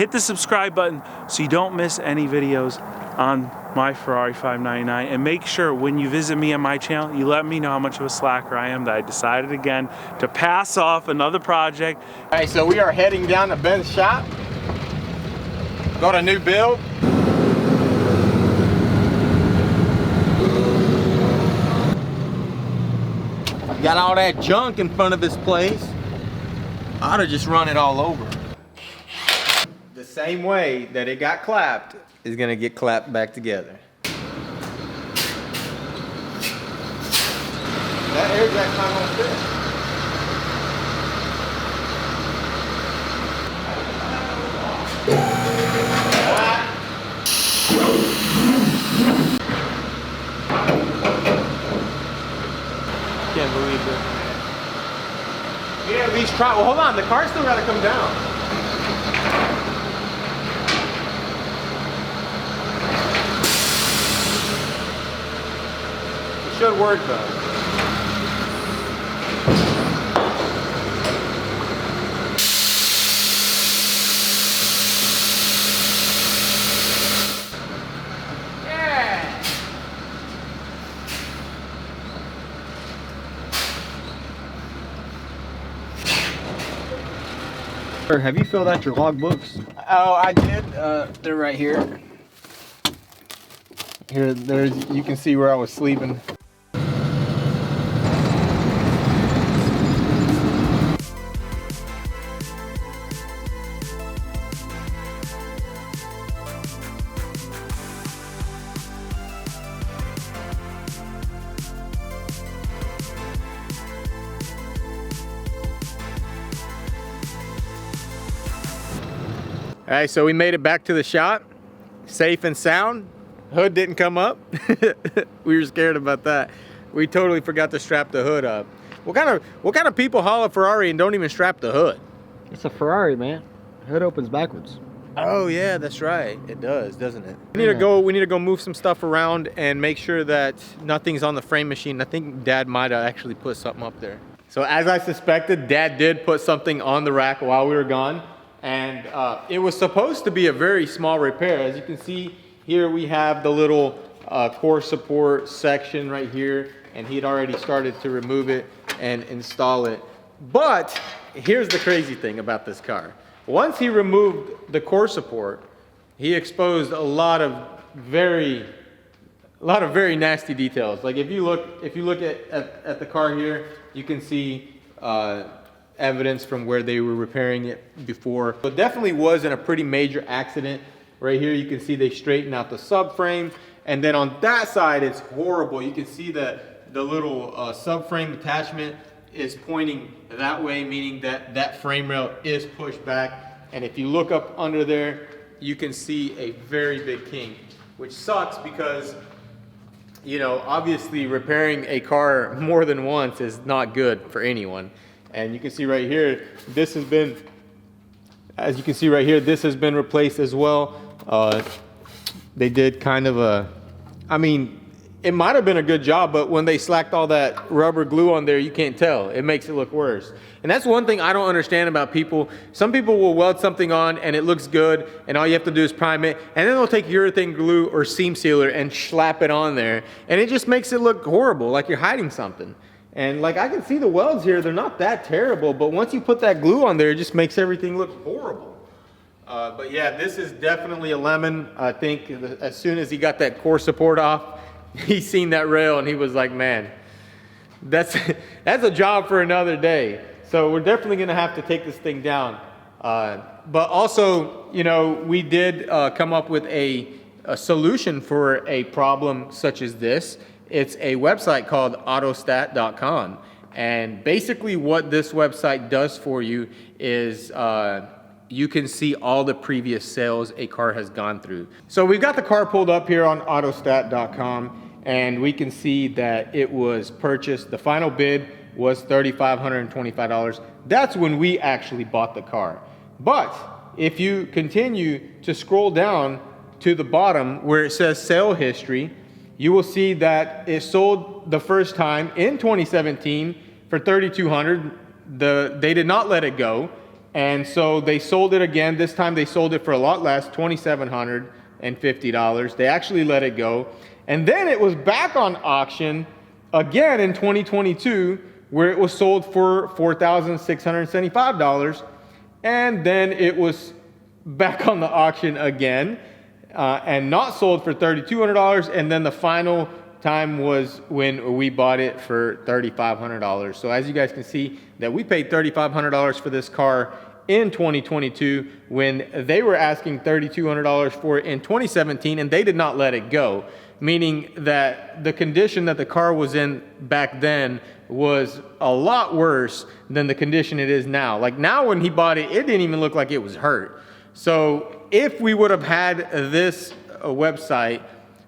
hit the subscribe button so you don't miss any videos on my Ferrari 599, and make sure when you visit me on my channel, you let me know how much of a slacker I am that I decided again to pass off another project. All right, so we are heading down to Ben's shop. Got a new build. Got all that junk in front of this place. I ought to just run it all over. The same way that it got clapped is gonna get clapped back together. That air jack not gonna fit. Can't believe it. Yeah, at least try. Well, hold on. The car's still gotta come down. It should work though. Have you filled out your logbooks? Oh, I did. They're right here. There's. You can see where I was sleeping. All right, so we made it back to the shop, safe and sound. Hood didn't come up. We were scared about that. We totally forgot to strap the hood up. What kind of people haul a Ferrari and don't even strap the hood? It's a Ferrari, man. Hood opens backwards. Oh yeah, that's right. It does, doesn't it? We need to go move some stuff around and make sure that nothing's on the frame machine. I think Dad might have actually put something up there. So as I suspected, Dad did put something on the rack while we were gone. And it was supposed to be a very small repair. As you can see here, we have the little core support section right here, and he had already started to remove it and install it. But here's the crazy thing about this car. Once he removed the core support, he exposed a lot of very nasty details. Like if you look at the car here, you can see evidence from where they were repairing it before. So it definitely was in a pretty major accident. Right here you can see they straightened out the subframe, and then on that side it's horrible. You can see that the little subframe attachment is pointing that way, meaning that that frame rail is pushed back. And if you look up under there, you can see a very big kink, which sucks because, you know, obviously repairing a car more than once is not good for anyone. And you can see right here, this has been, as you can see right here, this has been replaced as well. They did kind of a, I mean, it might have been a good job, but when they slacked all that rubber glue on there, you can't tell. It makes it look worse. And that's one thing I don't understand about people. Some people will weld something on and it looks good, and all you have to do is prime it, and then they'll take urethane glue or seam sealer and slap it on there, and it just makes it look horrible, like you're hiding something. And like I can see the welds here, they're not that terrible, but once you put that glue on there, it just makes everything look horrible. But yeah, this is definitely a lemon. I think as soon as he got that core support off, he seen that rail and he was like, man, that's a job for another day. So we're definitely gonna have to take this thing down. But also, you know, we did come up with a solution for a problem such as this. It's a website called autostat.com. And basically what this website does for you is you can see all the previous sales a car has gone through. So we've got the car pulled up here on autostat.com, and we can see that it was purchased. The final bid was $3,525. That's when we actually bought the car. But if you continue to scroll down to the bottom where it says sale history, you will see that it sold the first time in 2017 for $3,200. They did not let it go. And so they sold it again. This time they sold it for a lot less, $2,750. They actually let it go. And then it was back on auction again in 2022, where it was sold for $4,675. And then it was back on the auction again and not sold for $3,200. And then the final time was when we bought it for $3,500. So as you guys can see that we paid $3,500 for this car in 2022 when they were asking $3,200 for it in 2017, and they did not let it go, meaning that the condition that the car was in back then was a lot worse than the condition it is now. Like now when he bought it, it didn't even look like it was hurt. So if we would have had this website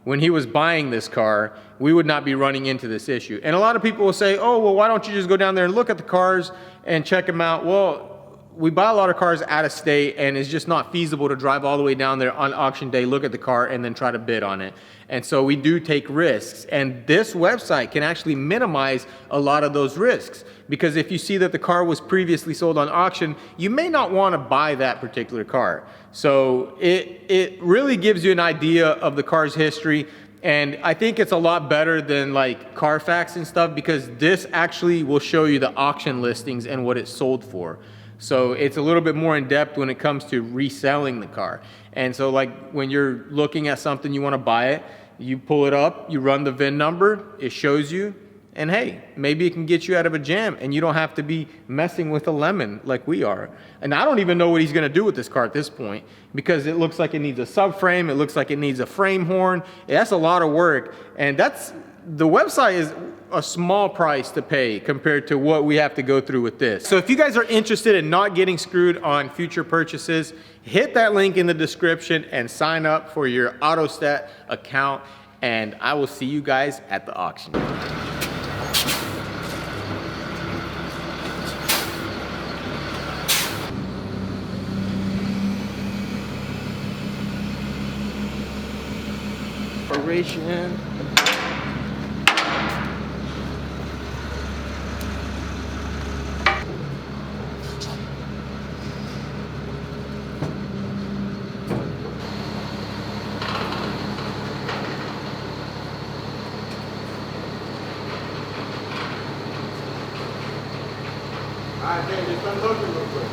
when he was buying this car, we would not be running into this issue. And a lot of people will say, oh, well, why don't you just go down there and look at the cars and check them out? Well, we buy a lot of cars out of state, and it's just not feasible to drive all the way down there on auction day, look at the car, and then try to bid on it. And so we do take risks. And this website can actually minimize a lot of those risks. Because if you see that the car was previously sold on auction, you may not want to buy that particular car. So it really gives you an idea of the car's history. And I think it's a lot better than like Carfax and stuff, because this actually will show you the auction listings and what it sold for. So it's a little bit more in depth when it comes to reselling the car. And so like when you're looking at something, you want to buy it, you pull it up, you run the VIN number, it shows you, and hey, maybe it can get you out of a jam and you don't have to be messing with a lemon like we are. And I don't even know what he's going to do with this car at this point, because it looks like it needs a subframe, it looks like it needs a frame horn. That's a lot of work, and the website is a small price to pay compared to what we have to go through with this. So if you guys are interested in not getting screwed on future purchases, hit that link in the description and sign up for your AutoStat account, and I will see you guys at the auction. Fabrication. Alright, then just unload it real quick.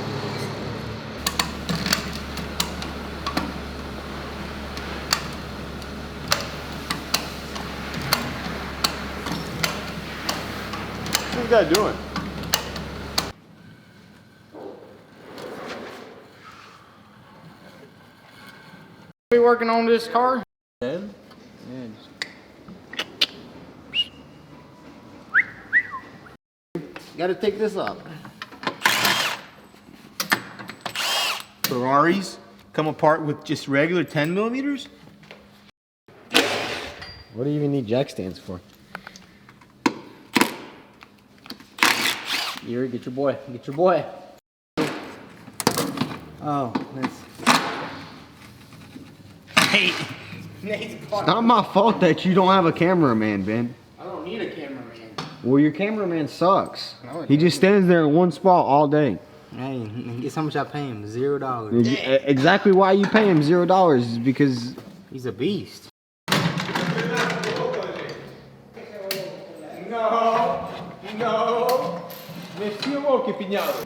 What's this guy doing? Are you working on this car? Yeah. Gotta take this up. Ferraris come apart with just regular 10 millimeters? What do you even need jack stands for? Yuri, get your boy. Get your boy. Oh, nice. Hey, It's not my fault that you don't have a cameraman, Ben. I don't need a cameraman. Well, your cameraman sucks. No, He just stands there in one spot all day. Hey, guess how much I pay him? $0. Exactly why you pay him $0 is because He's a beast. No. Monsieur Woke Pignado.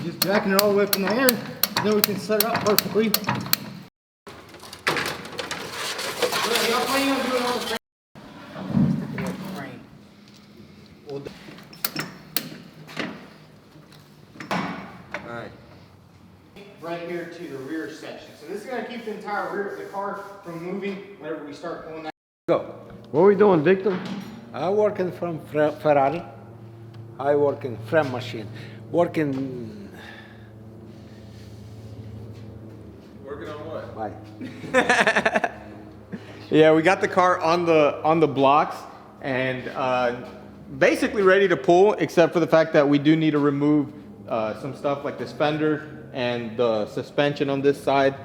Just jacking it all the way up in the air. Then we can set it up perfectly. Y'all planning on doing all the frame? Alright. Right here to the rear section. So this is going to keep the entire rear of the car from moving whenever we start pulling that. Go. what are we doing, Victor? I working from Ferrari. I work in frame machine. Working. Working on what? Why? Yeah, we got the car on the blocks and basically ready to pull, except for the fact that we do need to remove some stuff like this fender and the suspension on this side.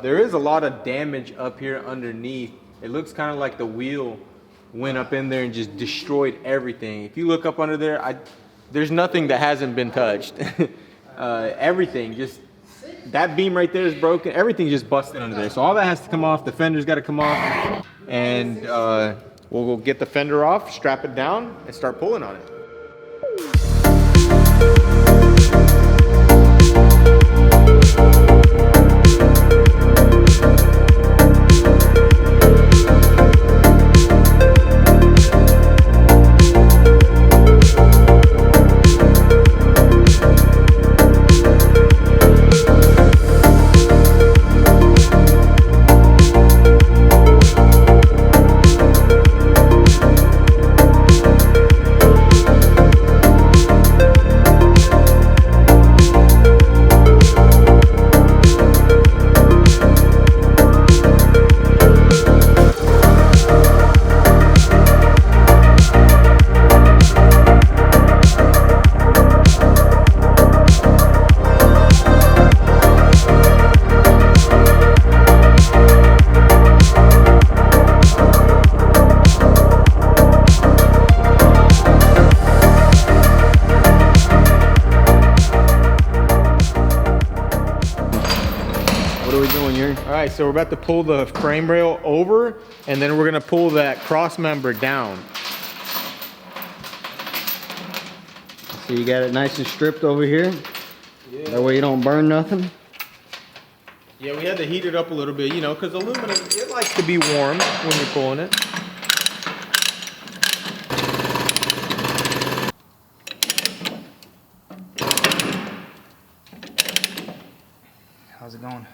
There is a lot of damage up here underneath. It looks kind of like the wheel went up in there and just destroyed everything. If you look up under there, There's nothing that hasn't been touched. Everything, just that beam right there is broken. Everything just busted under there. So all that has to come off. The fender's got to come off, and we'll get the fender off, strap it down, and start pulling on it. Alright, so we're about to pull the frame rail over, and then we're going to pull that cross member down. So you got it nice and stripped over here? Yeah. That way you don't burn nothing? Yeah, we had to heat it up a little bit, you know, because aluminum, it likes to be warm when you're pulling it. How's it going?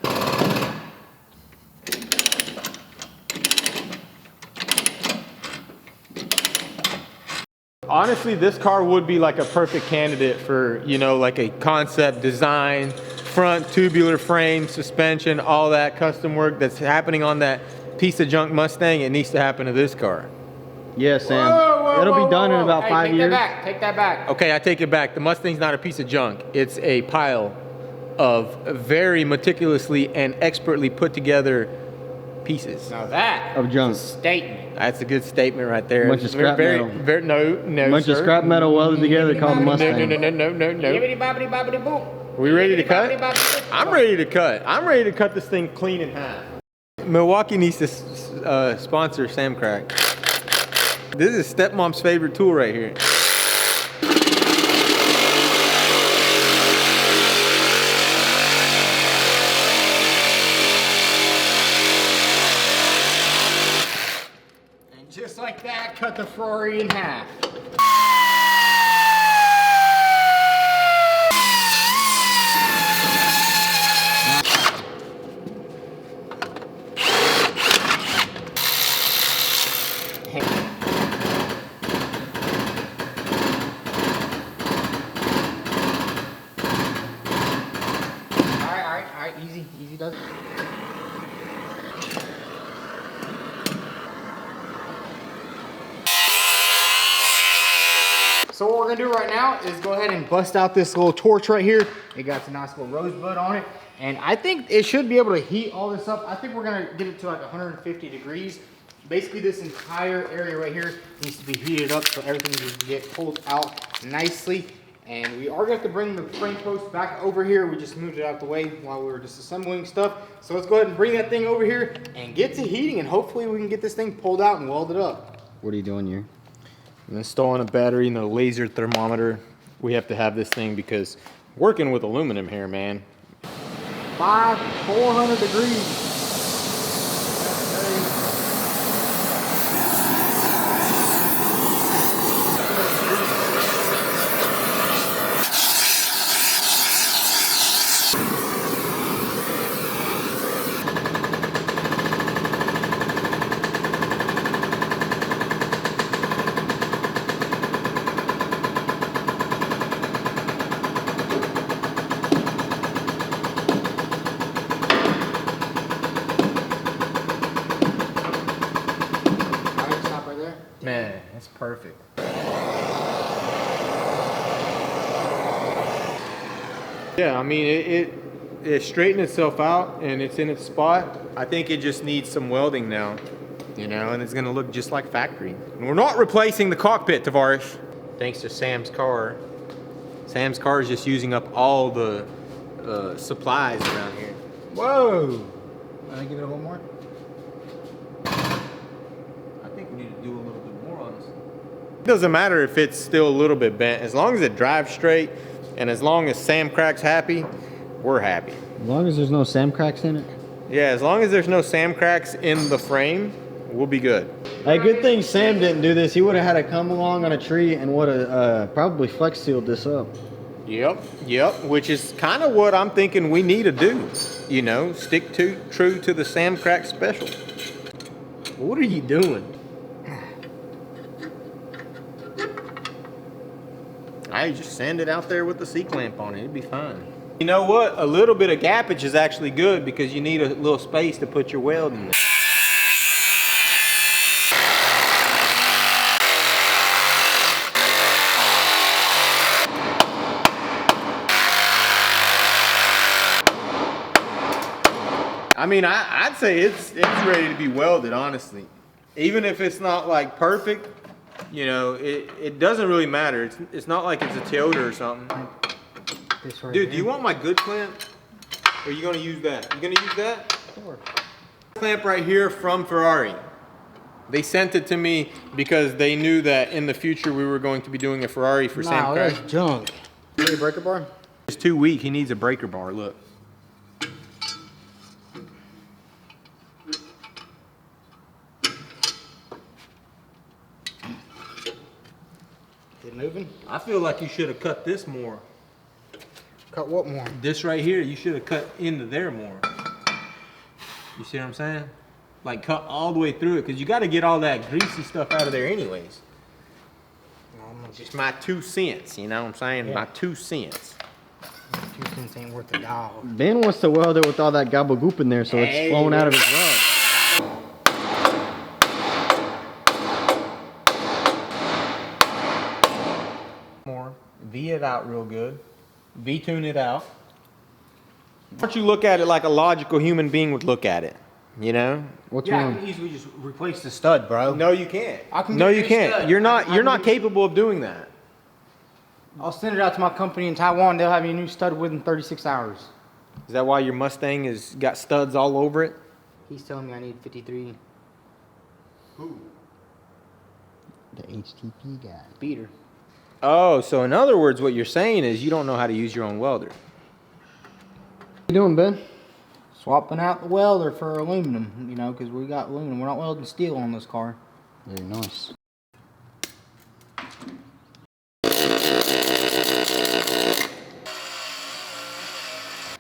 Honestly, this car would be like a perfect candidate for, you know, like a concept design, front tubular frame, suspension, all that custom work that's happening on that piece of junk Mustang. It needs to happen to this car. Yeah, Sam. It'll be done in about 5 years. Take that back. Okay, I take it back. The Mustang's not a piece of junk. It's a pile of very meticulously and expertly put together pieces. Now that of junk. is a statement. That's a good statement right there. Bunch of scrap metal. No, bunch of scrap metal welded together called a Mustang. No. Yibbity bobbity bobbity boop. We ready to cut? I'm ready to cut. I'm ready to cut this thing clean in half. Milwaukee needs to sponsor Sam Crack. This is stepmom's favorite tool right here. And just like that, cut the Ferrari in half. Alright, easy does it. So what we're gonna do right now is go ahead and bust out this little torch right here. It got some nice little rosebud on it. And I think it should be able to heat all this up. I think we're gonna get it to like 150 degrees. Basically this entire area right here needs to be heated up so everything needs to get pulled out nicely. And we are going to have to bring the frame post back over here. We just moved it out the way while we were disassembling stuff. So let's go ahead and bring that thing over here and get to heating, and hopefully we can get this thing pulled out and welded up. What are you doing here? I'm installing a battery and a laser thermometer. We have to have this thing because working with aluminum here, man. 400 degrees. Man, that's perfect. Yeah, I mean, it straightened itself out and it's in its spot. I think it just needs some welding now, you know, and it's gonna look just like factory. And we're not replacing the cockpit, Tavares. Thanks to Sam's car. Sam's car is just using up all the supplies around here. Whoa! Can I give it a little more? I think we need to do a little bit more, honestly. It doesn't matter if it's still a little bit bent. As long as it drives straight and as long as Sam Crack's happy, we're happy. As long as there's no Sam cracks in it. Yeah, as long as there's no Sam Cracks in the frame, we'll be good. Hey, good thing Sam didn't do this. He would have had to come along on a tree and would have probably flex sealed this up. Yep, which is kind of what I'm thinking we need to do. You know, stick true to the Sam Crack special. What are you doing? I just sand it out there with the C-clamp on it, it'd be fine. You know what? A little bit of gappage is actually good because you need a little space to put your weld in there. I mean, I'd say it's ready to be welded, honestly. Even if it's not like perfect, you know, it doesn't really matter. It's not like it's a Toyota or something. This right Dude, do here. you want my good clamp? Or are you gonna use that? You gonna use that? Sure. Clamp right here from Ferrari. They sent it to me because they knew that in the future we were going to be doing a Ferrari for Sam No, Crack. that's junk. You need a breaker bar? It's too weak, he needs a breaker bar, look. It moving? I feel like you should have cut this more. Cut what more? This right here, you should have cut into there more. You see what I'm saying? Like cut all the way through it, because you got to get all that greasy stuff out of there anyways. Just my 2 cents, you know what I'm saying? Yeah. My 2 cents. 2 cents ain't worth a dollar. Ben wants to weld it with all that gabagoop in there so it's Hey, flowing out of his rod. More. V it out real good. V-tune it out. Why don't you look at it like a logical human being would look at it? You know? What's Yeah, I wrong? can easily just replace the stud, bro. No, you can't. I can No, get you a can't. stud. You're I not. can You're not get- capable of doing that. I'll send it out to my company in Taiwan. They'll have you a new stud within 36 hours. Is that why your Mustang has got studs all over it? He's telling me I need 53 The HTP guy. beater. Oh, so in other words, what you're saying is you don't know how to use your own welder. What you doing, Ben? Swapping out the welder for aluminum, you know, because we got aluminum. We're not welding steel on this car. Very nice.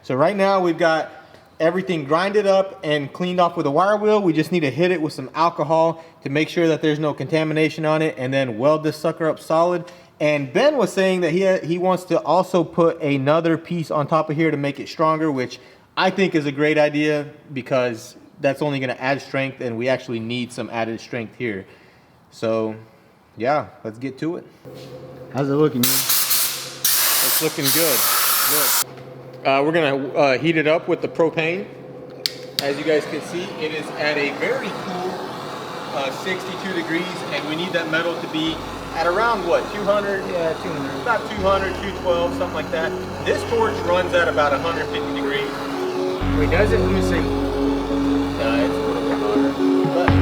So right now we've got everything grinded up and cleaned off with a wire wheel. We just need to hit it with some alcohol to make sure that there's no contamination on it, and then weld this sucker up solid. And Ben was saying that he wants to also put another piece on top of here to make it stronger, which I think is a great idea because that's only going to add strength, and we actually need some added strength here. So yeah, let's get to it. How's it looking? It's looking good. Look. We're gonna heat it up with the propane. As you guys can see, it is at a very cool 62 degrees, and we need that metal to be at around what, 200? Yeah, 200. About 200, 212, something like that. This torch runs at about 150 degrees. Wait, does it? Let me see. It's a little bit hotter. But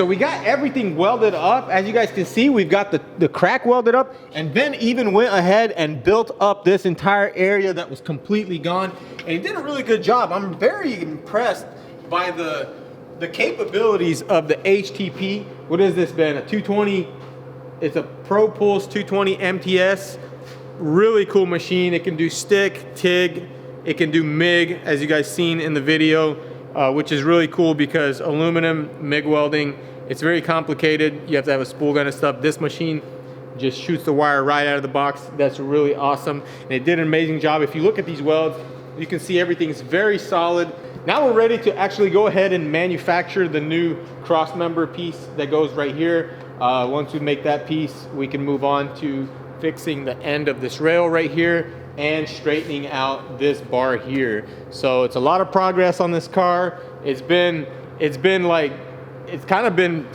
so we got everything welded up. As you guys can see, we've got the crack welded up, and Ben even went ahead and built up this entire area that was completely gone, and he did a really good job. I'm very impressed by the capabilities of the HTP. What is this, Ben? A 220, it's a Pro Pulse 220 MTS. Really cool machine. It can do stick, TIG, it can do MIG, as you guys seen in the video, which is really cool because aluminum MIG welding, it's very complicated. You have to have a spool gun and stuff. This machine just shoots the wire right out of the box. That's really awesome. And it did an amazing job. If you look at these welds, you can see everything's very solid. Now we're ready to actually go ahead and manufacture the new cross member piece that goes right here. Once we make that piece, we can move on to fixing the end of this rail right here and straightening out this bar here. So it's a lot of progress on this car. It's kind of been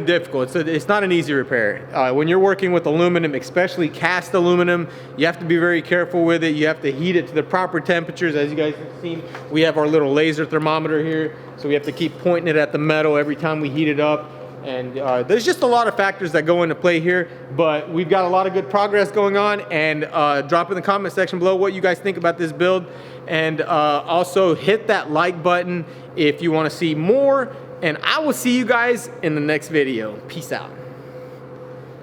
difficult. It's not an easy repair. When you're working with aluminum, especially cast aluminum, you have to be very careful with it. You have to heat it to the proper temperatures. As you guys have seen, we have our little laser thermometer here, so we have to keep pointing it at the metal every time we heat it up. And there's just a lot of factors that go into play here, but we've got a lot of good progress going on. And drop in the comment section below what you guys think about this build, and also hit that like button if you want to see more. And I will see you guys in the next video. Peace out.